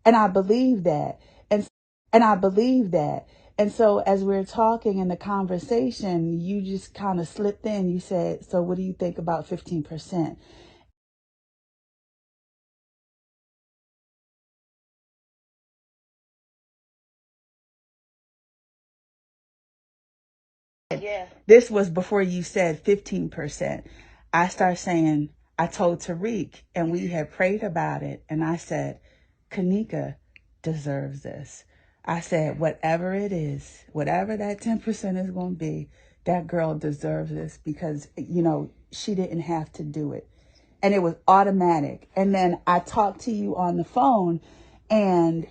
And I believe that. And I believe that. And so as we're talking in the conversation, you just kind of slipped in. You said, so what do you think about 15%? Yeah. This was before you said 15%. I started saying, I told Tariq, and we had prayed about it. And I said, Kanika deserves this. I said, whatever it is, whatever that 10% is going to be, that girl deserves this because, she didn't have to do it. And it was automatic. And then I talked to you on the phone, and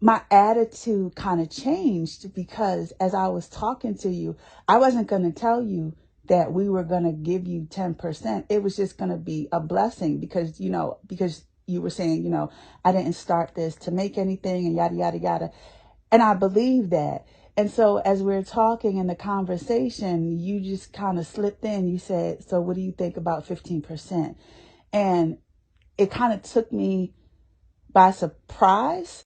my attitude kind of changed because as I was talking to you, I wasn't going to tell you that we were going to give you 10%. It was just going to be a blessing because you were saying, I didn't start this to make anything and yada, yada, yada. And I believe that. And so as we're talking in the conversation, you just kind of slipped in. You said, so what do you think about 15%? And it kind of took me by surprise.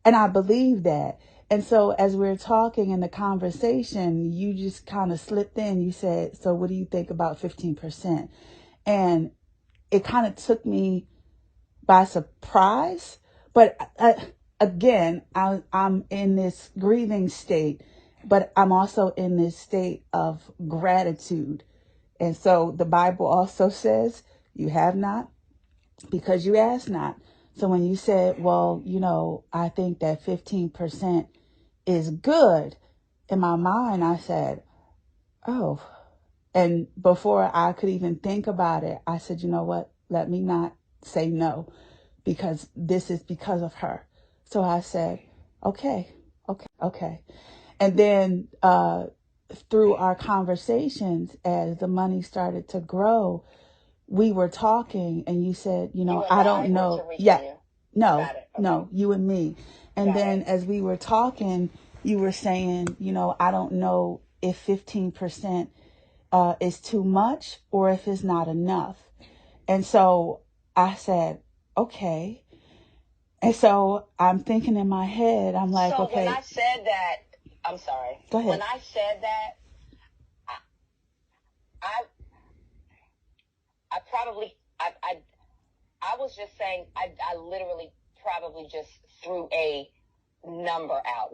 And I believe that. And so as we're talking in the conversation, you just kind of slipped in. You said, so what do you think about 15%? And it kind of took me by surprise. But again, I'm in this grieving state, but I'm also in this state of gratitude. And so the Bible also says, you have not because you ask not. So when you said, well, I think that 15% is good, in my mind, I said, oh. And before I could even think about it, I said, you know what? Let me not say no because this is because of her. So I said, okay, okay. And then through our conversations, as the money started to grow, we were talking and you said, I don't know. Yeah. No, okay. No, you and me. And then as we were talking, you were saying, I don't know if 15% is too much or if it's not enough. And so I said, okay. And so I'm thinking in my head, I'm like, so okay. When I said that, I'm sorry. Go ahead. When I said that, I probably, I was just saying, I literally probably just threw a number out.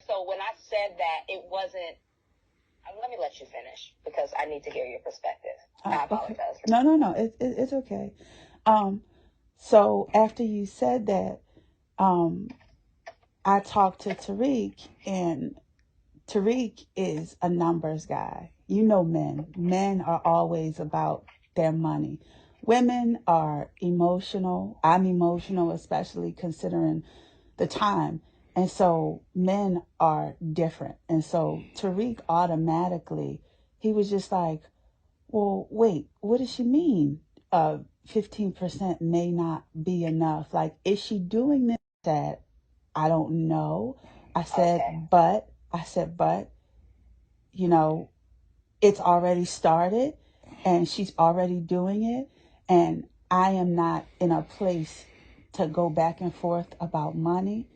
So when I said that, it wasn't, let me let you finish because I need to hear your perspective. I apologize. Okay. No. It's okay. So after you said that, I talked to Tariq, and Tariq is a numbers guy. Men are always about their money. Women are emotional. I'm emotional, especially considering the time. And so men are different. And so Tariq automatically, he was just like, well, wait, what does she mean? 15% may not be enough. Like, is she doing this? That I don't know. I said, okay. but, it's already started and she's already doing it. And I am not in a place to go back and forth about money.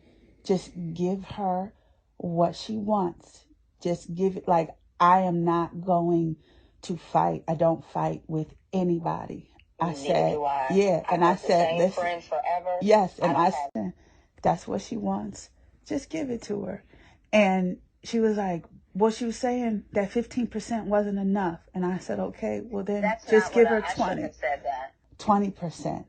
Just give her what she wants. Just give it. Like, I am not going to fight. I don't fight with anybody. I said, yeah. And I said, listen, friends forever. Yes. And I said, that's what she wants. Just give it to her. And she was like, well, she was saying that 15% wasn't enough. And I said, okay, well then That's just not give what her I shouldn't have said that. 20%.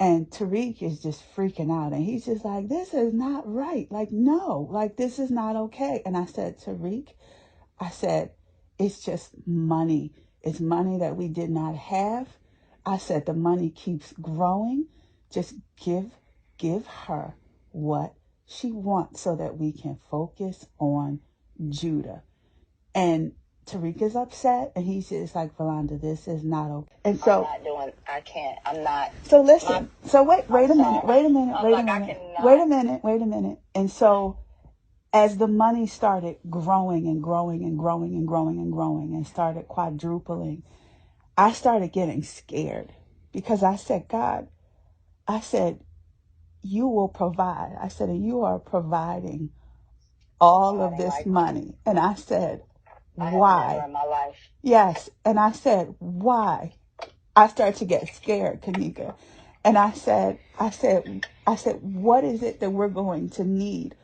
And Tariq is just freaking out. And he's just like, this is not right. Like, no, like, this is not okay. And I said, Tariq, I said, it's just money. It's money that we did not have. I said, the money keeps growing. Just give her what she wants so that we can focus on Judah. And Tariq is upset, and he's just like, Valanda, this is not okay. And so I can't, I'm not. So listen, so wait a minute. And so as the money started growing and growing and growing and growing and growing and started quadrupling, I started getting scared because I said, God, I said, you will provide. I said, and you are providing all of this money. And I said, why? Never in my life. Yes. And I said, why? I started to get scared, Kanika. And I said, what is it that we're going to need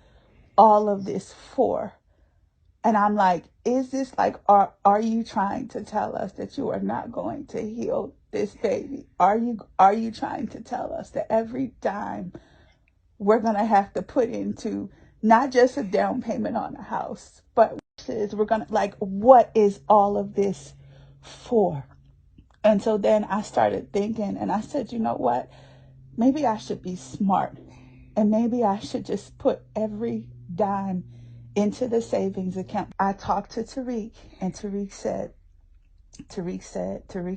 all of this for? And I'm like, is this like, are you trying to tell us that you are not going to heal this baby? Are you trying to tell us that every dime we're going to have to put into not just a down payment on a house, but we're going to, like, what is all of this for? And so then I started thinking, and I said, you know what? Maybe I should be smart, and maybe I should just put every dime into the savings account. I talked to Tariq, and Tariq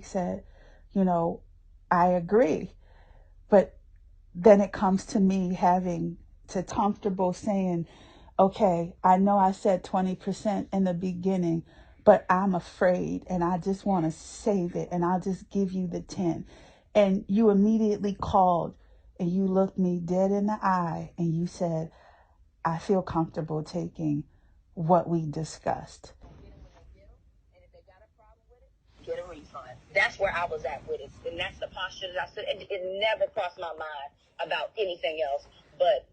said, you know, I agree. But then it comes to me having to comfortable saying, okay, I know I said 20% in the beginning, but I'm afraid and I just want to save it and I'll just give you the 10. And you immediately called and you looked me dead in the eye and you said, I feel comfortable taking what we discussed. Get a refund. That's where I was at with it. And that's the posture that I said. It never crossed my mind about anything else. But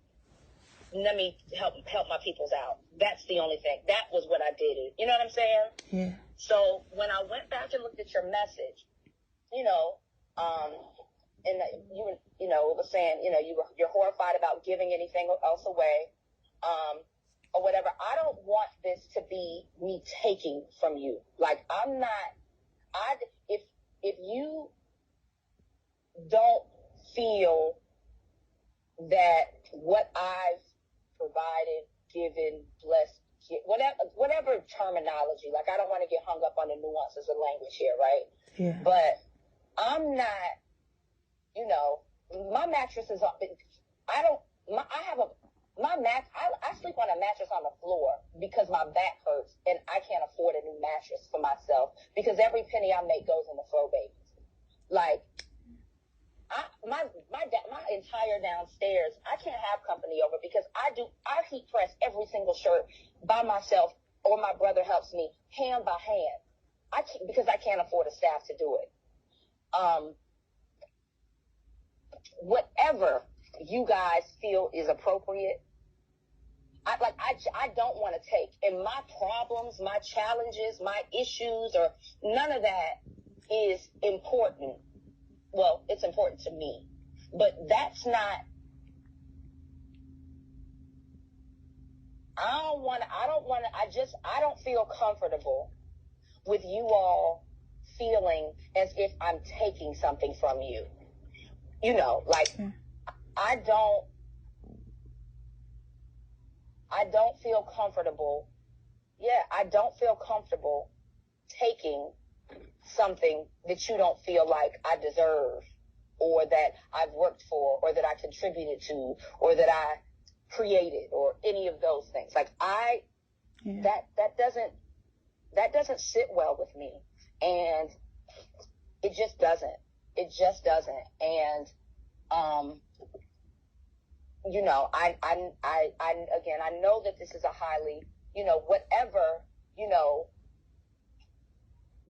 let me help my peoples out. That's the only thing. That was what I did. You know what I'm saying? Yeah. So when I went back and looked at your message, you know, and you know, it was saying, you know, you're horrified about giving anything else away, or whatever. I don't want this to be me taking from you. Like, I'm not. If you don't feel that what I've provided, given, blessed, whatever terminology, like, I don't want to get hung up on the nuances of language here, right? Yeah. But I'm not, you know, my mattress is up. I sleep on a mattress on the floor because my back hurts and I can't afford a new mattress for myself because every penny I make goes into Frobabies. Like, my entire downstairs, I can't have company over because I heat press every single shirt by myself, or my brother helps me hand by hand. Because I can't afford a staff to do it. Whatever you guys feel is appropriate, I don't want to take. And my problems, my challenges, my issues, or none of that is important. Well, it's important to me, but that's not. I don't feel comfortable with you all feeling as if I'm taking something from you. You know, like, I don't feel comfortable. Yeah, I don't feel comfortable taking something that you don't feel like I deserve, or that I've worked for, or that I contributed to, or that I created, or any of those things. Like, that doesn't sit well with me, and it just doesn't. And you know, I know that this is a highly, you know, whatever, you know,